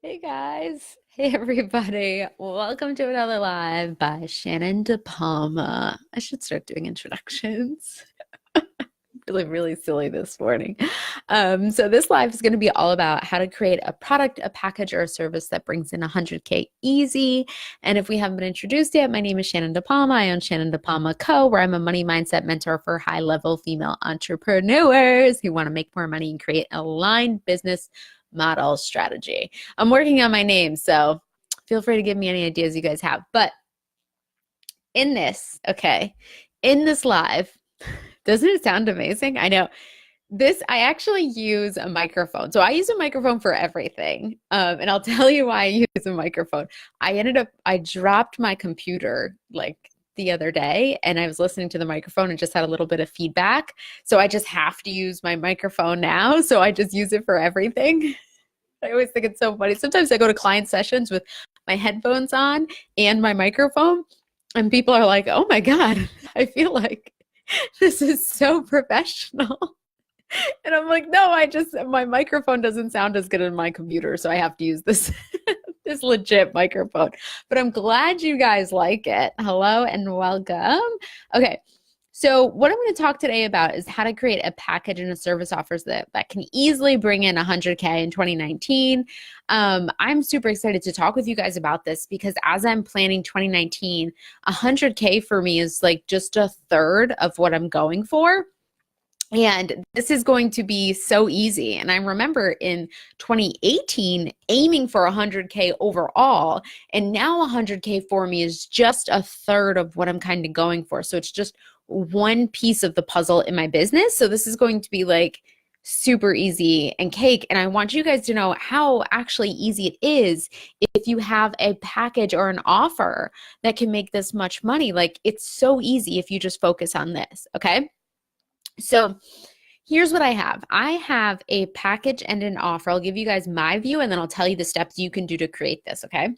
Hey guys. Hey everybody. Welcome to another live by Shannon De Palma. I should start doing introductions. Feeling really silly this morning. So this live is going to be all about how to create a product, a package, or a service that brings in 100K easy. And if we haven't been introduced yet, my name is Shannon De Palma. I own Shannon De Palma Co., where I'm a money mindset mentor for high-level female entrepreneurs who want to make more money and create an aligned business model strategy. I'm working on my name, so feel free to give me any ideas you guys have. But in this live, doesn't it sound amazing? I know. I actually use a microphone. So I use a microphone for everything. And I'll tell you why I use a microphone. I dropped my computer like the other day and I was listening to the microphone and just had a little bit of feedback. So I just have to use my microphone now. So I just use it for everything. I always think it's so funny. Sometimes I go to client sessions with my headphones on and my microphone, and people are like, oh my God, I feel like this is so professional. And I'm like, no, my microphone doesn't sound as good on my computer, so I have to use this this legit microphone. But I'm glad you guys like it. Hello and welcome. Okay. So what I'm going to talk today about is how to create a package and a service offers that can easily bring in 100K in 2019. I'm super excited to talk with you guys about this because as I'm planning 2019, 100K for me is like just a third of what I'm going for. And this is going to be so easy. And I remember in 2018 aiming for 100K overall, and now 100K for me is just a third of what I'm kind of going for. So it's just one piece of the puzzle in my business. So this is going to be like super easy and cake. And I want you guys to know how actually easy it is if you have a package or an offer that can make this much money. Like it's so easy if you just focus on this. Okay. So here's what I have. I have a package and an offer. I'll give you guys my view and then I'll tell you the steps you can do to create this, okay?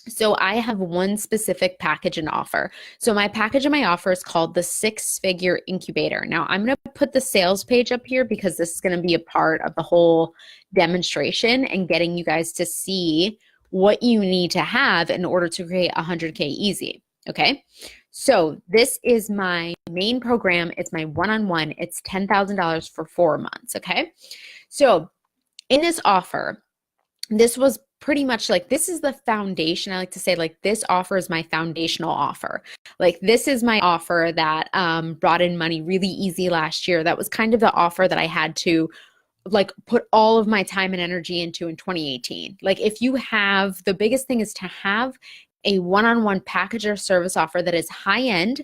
So I have one specific package and offer. So my package and my offer is called the Six-Figure Incubator. Now I'm going to put the sales page up here because this is going to be a part of the whole demonstration and getting you guys to see what you need to have in order to create 100K easy, okay? So this is my main program. It's my one-on-one. It's $10,000 for 4 months, okay? So in this offer, this was pretty much like, this is the foundation. I like to say like, this offer is my foundational offer. Like this is my offer that brought in money really easy last year. That was kind of the offer that I had to like put all of my time and energy into in 2018. Like if you have, the biggest thing is to have a one-on-one package or service offer that is high end.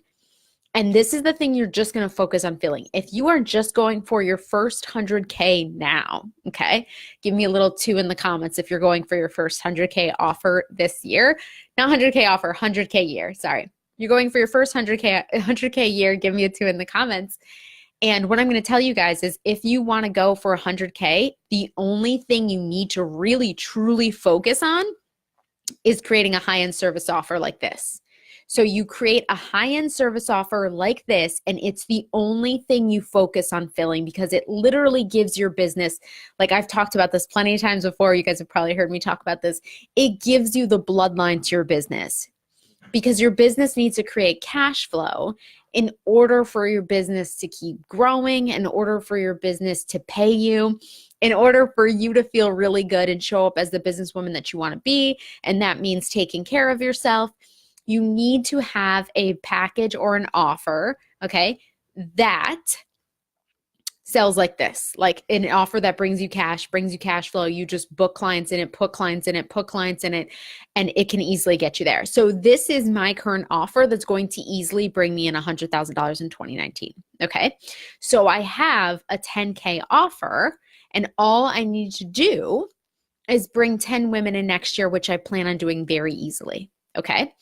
And this is the thing you're just going to focus on filling. If you are just going for your first 100K now, okay, give me a little 2 in the comments if you're going for your first 100K offer this year. Not 100K offer, 100K year. Sorry. You're going for your first 100K year. Give me a 2 in the comments. And what I'm going to tell you guys is if you want to go for 100K, the only thing you need to really, truly focus on is creating a high-end service offer like this. So you create a high-end service offer like this, and it's the only thing you focus on filling because it literally gives your business, like I've talked about this plenty of times before, you guys have probably heard me talk about this, it gives you the bloodline to your business because your business needs to create cash flow in order for your business to keep growing, in order for your business to pay you, in order for you to feel really good and show up as the businesswoman that you want to be. And that means taking care of yourself. You need to have a package or an offer, okay, that sells like this, like an offer that brings you cash flow. You just book clients in it, put clients in it, put clients in it, and it can easily get you there. So this is my current offer that's going to easily bring me in $100,000 in 2019, okay? So I have a 10K offer, and all I need to do is bring 10 women in next year, which I plan on doing very easily, okay?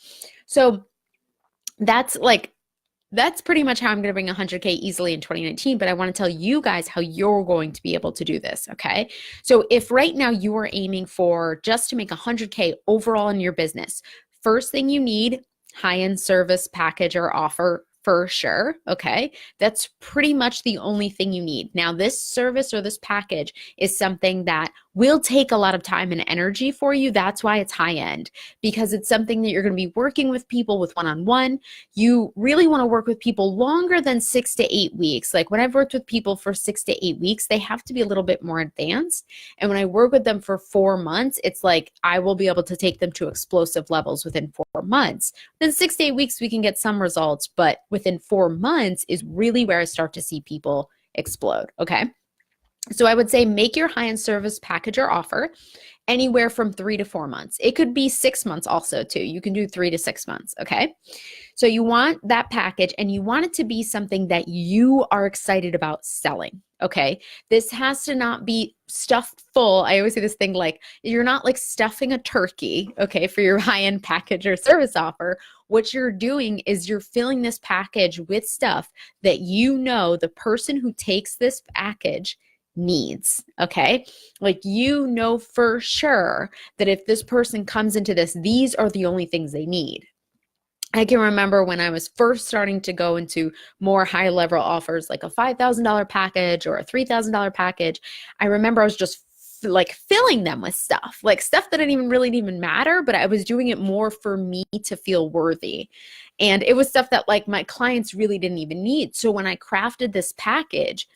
So that's pretty much how I'm going to bring 100K easily in 2019, but I want to tell you guys how you're going to be able to do this, okay? So if right now you are aiming for just to make 100K overall in your business, first thing you need, high-end service package or offer for sure, okay? That's pretty much the only thing you need. Now, this service or this package is something that will take a lot of time and energy for you. That's why it's high end, because it's something that you're going to be working with people with one-on-one. You really want to work with people longer than 6 to 8 weeks. Like when I've worked with people for 6 to 8 weeks, they have to be a little bit more advanced. And when I work with them for 4 months, it's like I will be able to take them to explosive levels within 4 months. Then 6 to 8 weeks, we can get some results, but within 4 months is really where I start to see people explode. Okay. So I would say make your high-end service package or offer anywhere from 3 to 4 months. It could be 6 months also too. You can do 3 to 6 months, okay? So you want that package and you want it to be something that you are excited about selling, okay? This has to not be stuffed full. I always say this thing like, you're not like stuffing a turkey, okay, for your high-end package or service offer. What you're doing is you're filling this package with stuff that you know the person who takes this package needs, okay? Like you know for sure that if this person comes into this, these are the only things they need. I can remember when I was first starting to go into more high level offers, like a $5,000 package or a $3,000 package. I remember I was just like filling them with stuff, like stuff that didn't even really matter, but I was doing it more for me to feel worthy. And it was stuff that like my clients really didn't even need. So when I crafted this package,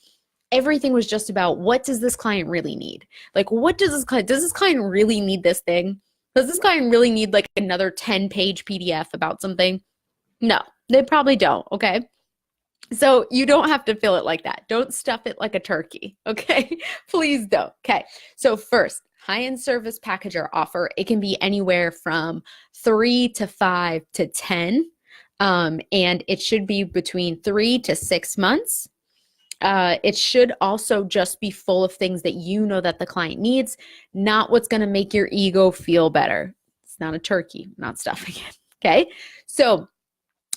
everything was just about what does this client really need? Like, what does this client really need this thing? Does this client really need like another 10-page PDF about something? No, they probably don't, okay? So you don't have to fill it like that. Don't stuff it like a turkey, okay? Please don't, okay? So first, high-end service package or offer, it can be anywhere from 3 to 5 to 10, and it should be between 3 to 6 months. It should also just be full of things that you know that the client needs, not what's going to make your ego feel better. It's not a turkey, not stuffing it. Okay. So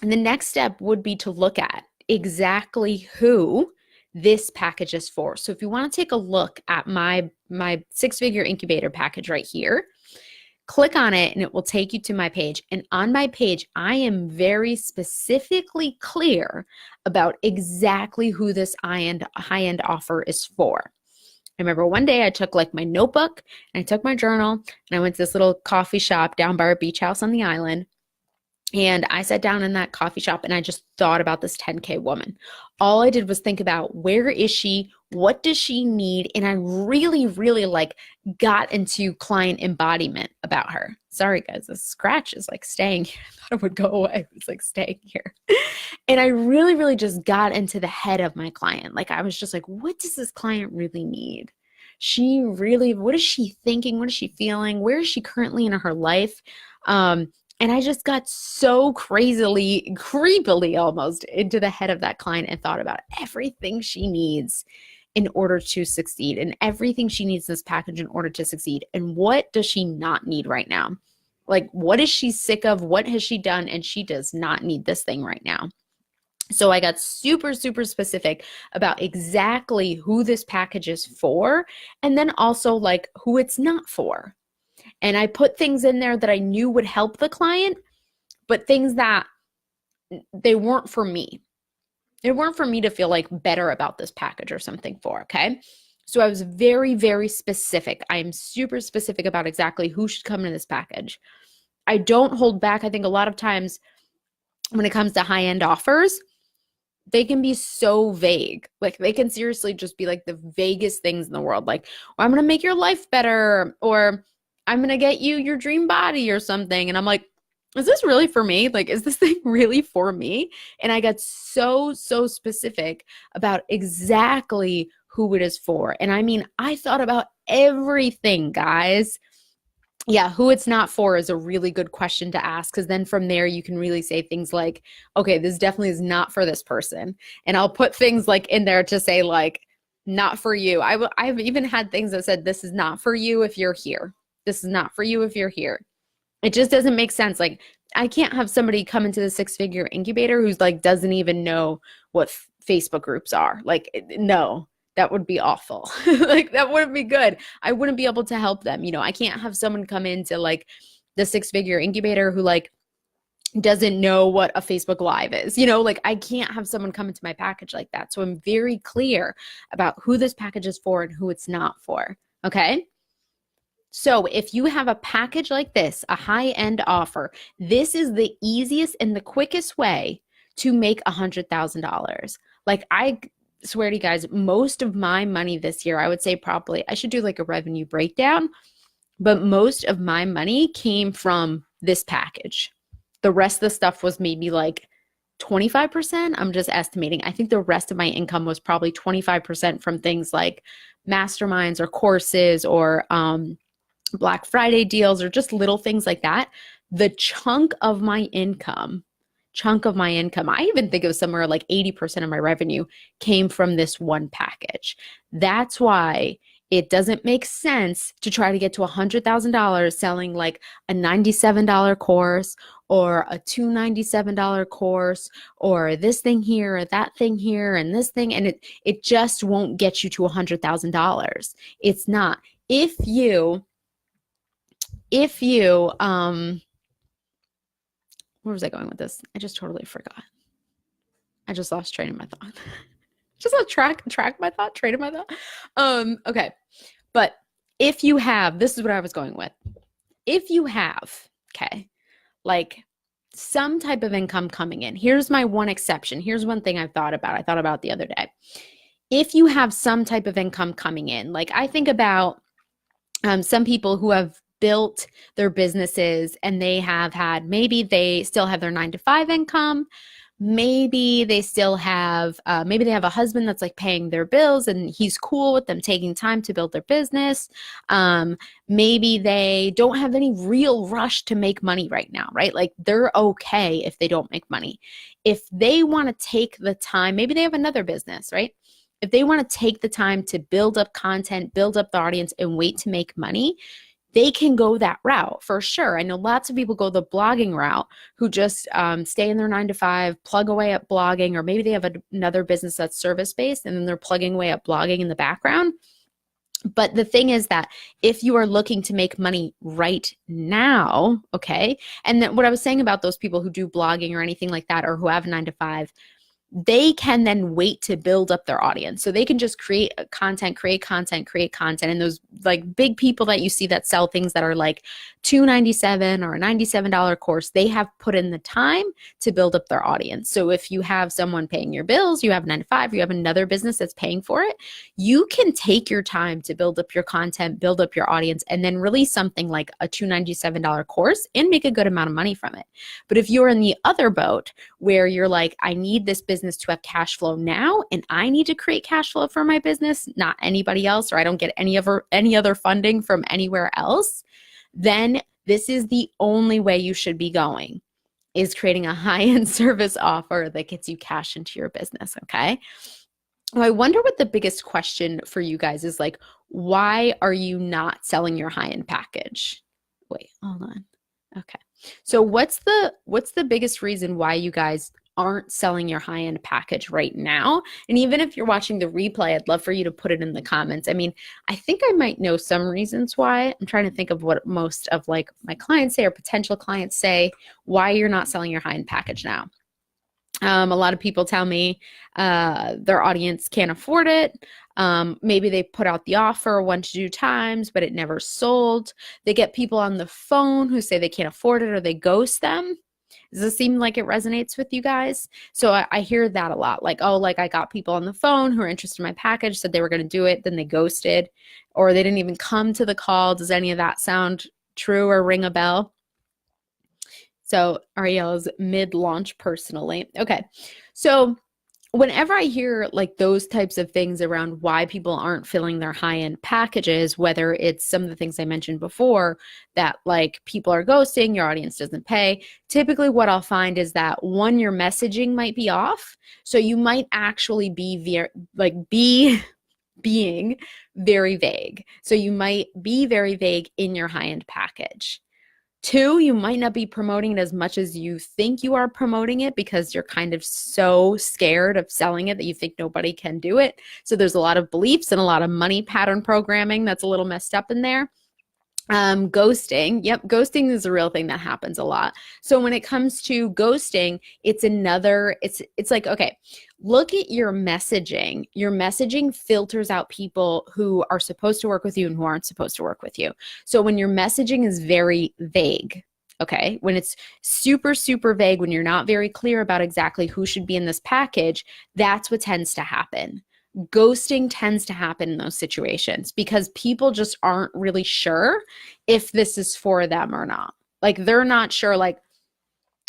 the next step would be to look at exactly who this package is for. So if you want to take a look at my 6-figure incubator package right here, click on it and it will take you to my page. And on my page, I am very specifically clear about exactly who this high-end offer is for. I remember one day I took like my notebook and I took my journal and I went to this little coffee shop down by our beach house on the island. And I sat down in that coffee shop and I just thought about this 10K woman. All I did was think about where is she? What does she need? And I really, really like got into client embodiment about her. Sorry guys, the scratch is like staying here. I thought it would go away. It's like staying here. And I really, really just got into the head of my client. Like I was just like, what does this client really need? What is she thinking? What is she feeling? Where is she currently in her life? And I just got so crazily, creepily almost into the head of that client and thought about everything she needs in order to succeed and everything she needs in this package in order to succeed. And what does she not need right now? Like, what is she sick of? What has she done? And she does not need this thing right now. So I got super, super specific about exactly who this package is for, and then also like who it's not for. And I put things in there that I knew would help the client, but things that they weren't for me. They weren't for me to feel like better about this package or something for, okay? So I was very, very specific. I am super specific about exactly who should come in this package. I don't hold back. I think a lot of times when it comes to high-end offers, they can be so vague. Like they can seriously just be like the vaguest things in the world. Like, well, I'm going to make your life better, or I'm going to get you your dream body or something. And I'm like, is this really for me? Like, is this thing really for me? And I got so specific about exactly who it is for. And I mean, I thought about everything, guys. Yeah, who it's not for is a really good question to ask, because then from there you can really say things like, okay, this definitely is not for this person. And I'll put things like in there to say like, not for you. I've even had things that said, this is not for you if you're here. This is not for you if you're here. It just doesn't make sense. Like, I can't have somebody come into the 6-figure incubator who's like, doesn't even know what Facebook groups are. Like, no. That would be awful. Like, that wouldn't be good. I wouldn't be able to help them. You know, I can't have someone come into like the 6-figure incubator who like doesn't know what a Facebook Live is. You know, like I can't have someone come into my package like that. So I'm very clear about who this package is for and who it's not for. Okay. So if you have a package like this, a high-end offer, this is the easiest and the quickest way to make $100,000. Like I swear to you guys, most of my money this year, I would say probably, I should do like a revenue breakdown, but most of my money came from this package. The rest of the stuff was maybe like 25%. I'm just estimating. I think the rest of my income was probably 25% from things like masterminds or courses or Black Friday deals or just little things like that. The chunk of my income, I even think it was somewhere like 80% of my revenue came from this one package. That's why it doesn't make sense to try to get to $100,000 selling like a $97 course or a $297 course or this thing here or that thing here and this thing, and it just won't get you to $100,000. It's not. If you where was I going with this? I just totally forgot. I just lost train of my thought. Just lost track my thought, train of my thought. Okay. But if you have, this is what I was going with. If you have, okay, like some type of income coming in, here's my one exception. Here's one thing I've thought about. I thought about the other day. If you have some type of income coming in, like I think about some people who have built their businesses and they have had, maybe they still have their 9-to-5 income. Maybe they still have, maybe they have a husband that's like paying their bills and he's cool with them taking time to build their business. Maybe they don't have any real rush to make money right now, right? Like they're okay if they don't make money. If they want to take the time, maybe they have another business, right? If they want to take the time to build up content, build up the audience and wait to make money, they can go that route for sure. I know lots of people go the blogging route who just stay in their 9-to-5, plug away at blogging, or maybe they have another business that's service-based and then they're plugging away at blogging in the background. But the thing is that if you are looking to make money right now, okay, and then what I was saying about those people who do blogging or anything like that or who have 9-to-5, they can then wait to build up their audience. So they can just create content. And those like big people that you see that sell things that are like $297 or a $97 course, they have put in the time to build up their audience. So if you have someone paying your bills, you have 9-to-5, you have another business that's paying for it, you can take your time to build up your content, build up your audience, and then release something like a $297 course and make a good amount of money from it. But if you're in the other boat where you're like, I need this business to have cash flow now and I need to create cash flow for my business, not anybody else, or I don't get any other funding from anywhere else, then this is the only way you should be going, is creating a high-end service offer that gets you cash into your business, okay? Well, I wonder what the biggest question for you guys is, like, why are you not selling your high-end package? Wait, hold on. Okay. So what's the biggest reason why you guys aren't selling your high-end package right now? And even if you're watching the replay, I'd love for you to put it in the comments. I mean, I think I might know some reasons why. I'm trying to think of what most of like my clients say or potential clients say why you're not selling your high-end package now. A lot of people tell me their audience can't afford it. Maybe they put out the offer 1 to 2 times, but it never sold. They get people on the phone who say they can't afford it or they ghost them. Does this seem like it resonates with you guys? So I hear that a lot. Like, oh, like I got people on the phone who are interested in my package, said they were going to do it, then they ghosted, or they didn't even come to the call. Does any of that sound true or ring a bell? So Ariel's mid-launch personally. Okay. So whenever I hear like those types of things around why people aren't filling their high-end packages, whether it's some of the things I mentioned before that like people are ghosting, your audience doesn't pay, typically what I'll find is that one, your messaging might be off. So you might actually be being very vague. So you might be very vague in your high-end package. 2, you might not be promoting it as much as you think you are promoting it because you're kind of so scared of selling it that you think nobody can do it. So there's a lot of beliefs and a lot of money pattern programming that's a little messed up in there. Ghosting. Yep, ghosting is a real thing that happens a lot. So when it comes to ghosting, it's like, okay, look at your messaging. Your messaging filters out people who are supposed to work with you and who aren't supposed to work with you. So when your messaging is very vague, okay, when it's super, super vague, when you're not very clear about exactly who should be in this package, that's what tends to happen. Ghosting tends to happen in those situations because people just aren't really sure if this is for them or not. Like they're not sure. Like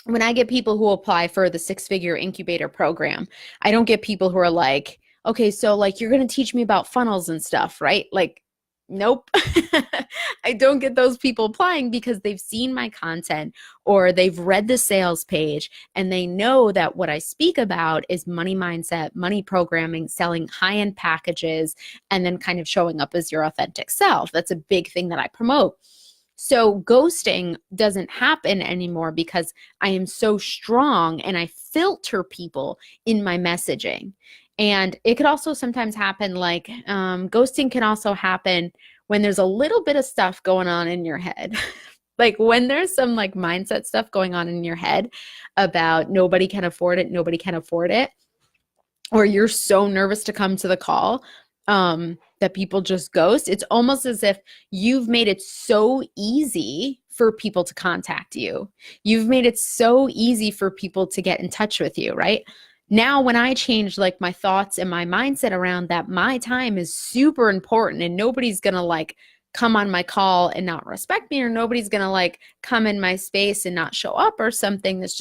when I get people who apply for the six-figure incubator program, I don't get people who are like, okay, so like you're going to teach me about funnels and stuff, right? Like, nope. I don't get those people applying because they've seen my content or they've read the sales page and they know that what I speak about is money mindset, money programming, selling high-end packages, and then kind of showing up as your authentic self. That's a big thing that I promote. So ghosting doesn't happen anymore because I am so strong and I filter people in my messaging. And it could also sometimes happen like ghosting can also happen when there's a little bit of stuff going on in your head. Like when there's some like mindset stuff going on in your head about nobody can afford it, nobody can afford it, or you're so nervous to come to the call that people just ghost. It's almost as if you've made it so easy for people to contact you. You've made it so easy for people to get in touch with you, right? Now, when I change like my thoughts and my mindset around that, my time is super important and nobody's going to like come on my call and not respect me, or nobody's going to like come in my space and not show up or something. It's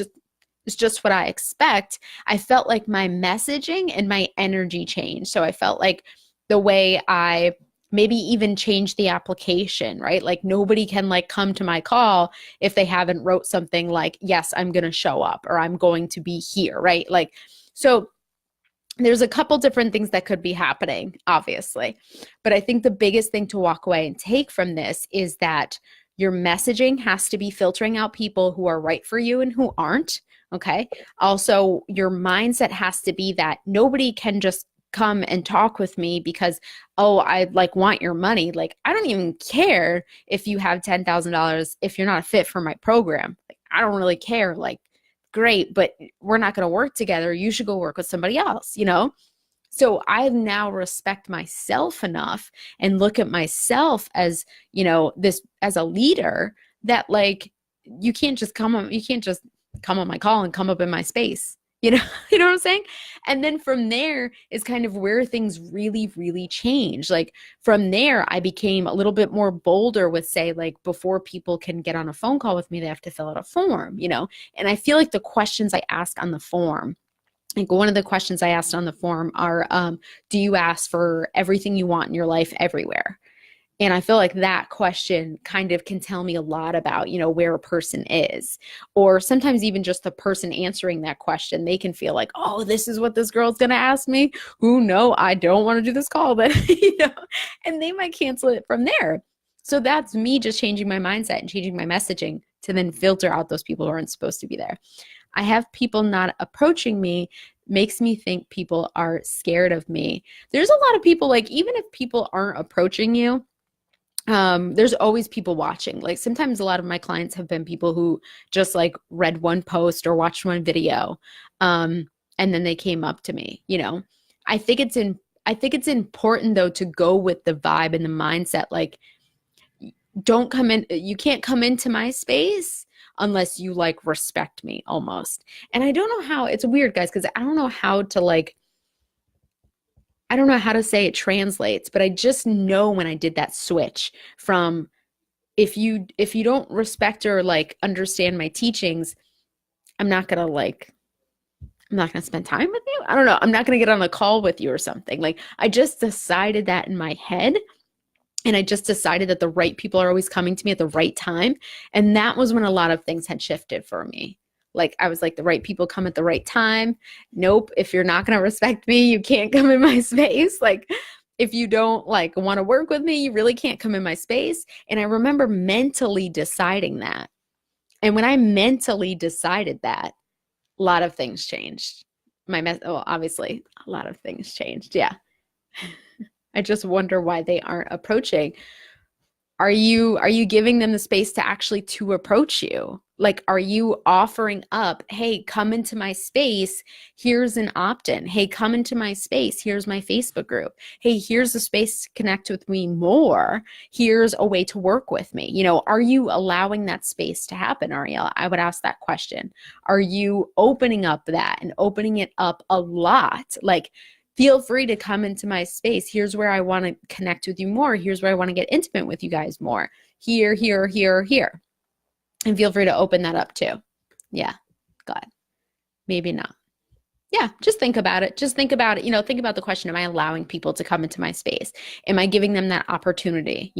just what I expect. I felt like my messaging and my energy changed. So I felt like the way I maybe even changed the application, right? Like nobody can like come to my call if they haven't wrote something like, yes, I'm going to show up or I'm going to be here, right? Like, so there's a couple different things that could be happening, obviously. But I think the biggest thing to walk away and take from this is that your messaging has to be filtering out people who are right for you and who aren't. Okay. Also, your mindset has to be that nobody can just come and talk with me because, oh, I like want your money. Like, I don't even care if you have $10,000 if you're not a fit for my program. Like, I don't really care. Like, great, but we're not going to work together. You should go work with somebody else, you know? So I now respect myself enough and look at myself as, you know, this as a leader that like you can't just come on my call and come up in my space. You know, you know what I'm saying? And then from there is kind of where things really, really change. Like from there, I became a little bit more bolder with say, like before people can get on a phone call with me, they have to fill out a form, you know? And I feel like the questions I ask on the form, like one of the questions I asked on the form are, do you ask for everything you want in your life everywhere? And I feel like that question kind of can tell me a lot about, you know, where a person is. Or sometimes even just the person answering that question, they can feel like, oh, this is what this girl's going to ask me. Who no, I don't want to do this call, but, you know, and they might cancel it from there. So that's me just changing my mindset and changing my messaging to then filter out those people who aren't supposed to be there. I have people not approaching me makes me think people are scared of me. There's a lot of people, like, even if people aren't approaching you, there's always people watching. Like sometimes a lot of my clients have been people who just like read one post or watched one video, and then they came up to me, you know. I think it's in I think it's important though to go with the vibe and the mindset. Like, don't come in, you can't come into my space unless you like respect me almost. And I don't know how, it's weird, guys, because I don't know how to like, I don't know how to say it translates, but I just know when I did that switch from if you don't respect or like understand my teachings, I'm not gonna like I'm not gonna spend time with you. I don't know. I'm not gonna get on a call with you or something. Like I just decided that in my head. And I just decided that the right people are always coming to me at the right time. And that was when a lot of things had shifted for me. Like I was like, the right people come at the right time. Nope. If you're not going to respect me, you can't come in my space. Like if you don't like want to work with me, you really can't come in my space. And I remember mentally deciding that. And when I mentally decided that, a lot of things changed. Well, obviously, a lot of things changed. Yeah. I just wonder why they aren't approaching. Are you giving them the space to actually to approach you? Like, are you offering up, hey, come into my space, here's an opt-in. Hey, come into my space, here's my Facebook group. Hey, here's a space to connect with me more. Here's a way to work with me. Are you allowing that space to happen, Ariel? I would ask that question. Are you opening up that and opening it up a lot? Like, feel free to come into my space. Here's where I want to connect with you more. Here's where I want to get intimate with you guys more. Here, here, here, here. And feel free to open that up too. Yeah, God, maybe not. Yeah, just think about it. Just think about it. Think about the question, am I allowing people to come into my space? Am I giving them that opportunity,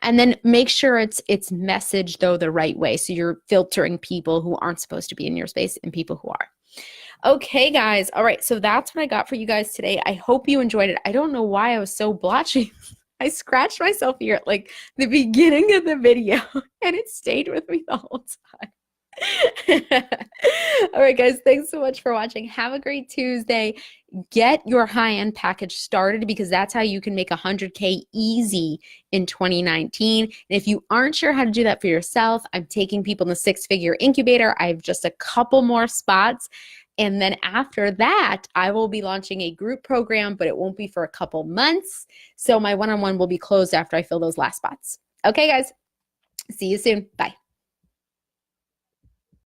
And then make sure it's messaged though the right way. So you're filtering people who aren't supposed to be in your space and people who are. Okay, guys. All right. So that's what I got for you guys today. I hope you enjoyed it. I don't know why I was so blotchy. I scratched myself here at like the beginning of the video and it stayed with me the whole time. All right, guys. Thanks so much for watching. Have a great Tuesday. Get your high-end package started because that's how you can make 100K easy in 2019. And if you aren't sure how to do that for yourself, I'm taking people in the six-figure incubator. I have just a couple more spots. And then after that, I will be launching a group program, but it won't be for a couple months. So my one-on-one will be closed after I fill those last spots. Okay, guys. See you soon. Bye.